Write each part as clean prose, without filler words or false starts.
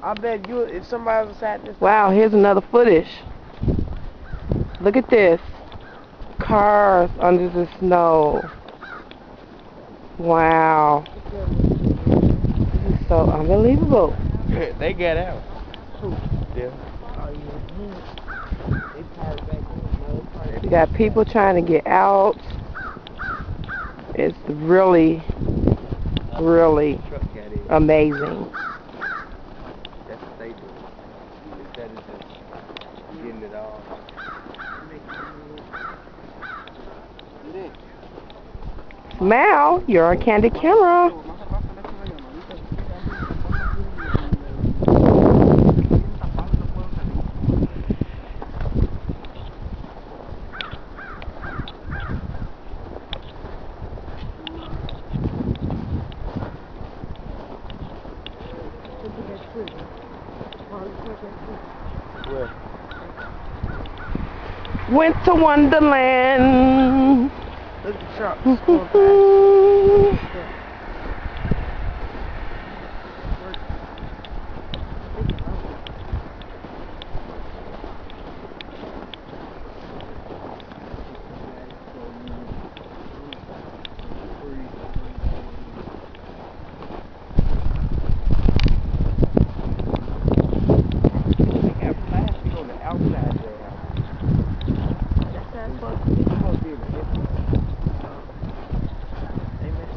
I bet you, if somebody was at this. Wow, here's another footage. Look at this. Cars under the snow. Wow. This is so unbelievable. They got out. Yeah. Oh, yeah. They parked back in. You got people trying to get out. It's really, really amazing. That's what they do. Instead of just getting it all. Smile, you're on candid camera. Where? Winter Wonderland. Look at the trucks going past.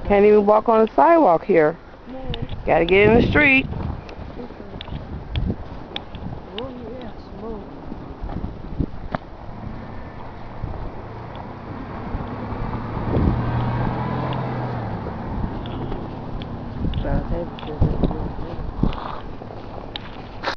Can't even walk on the sidewalk here. Gotta get in the street.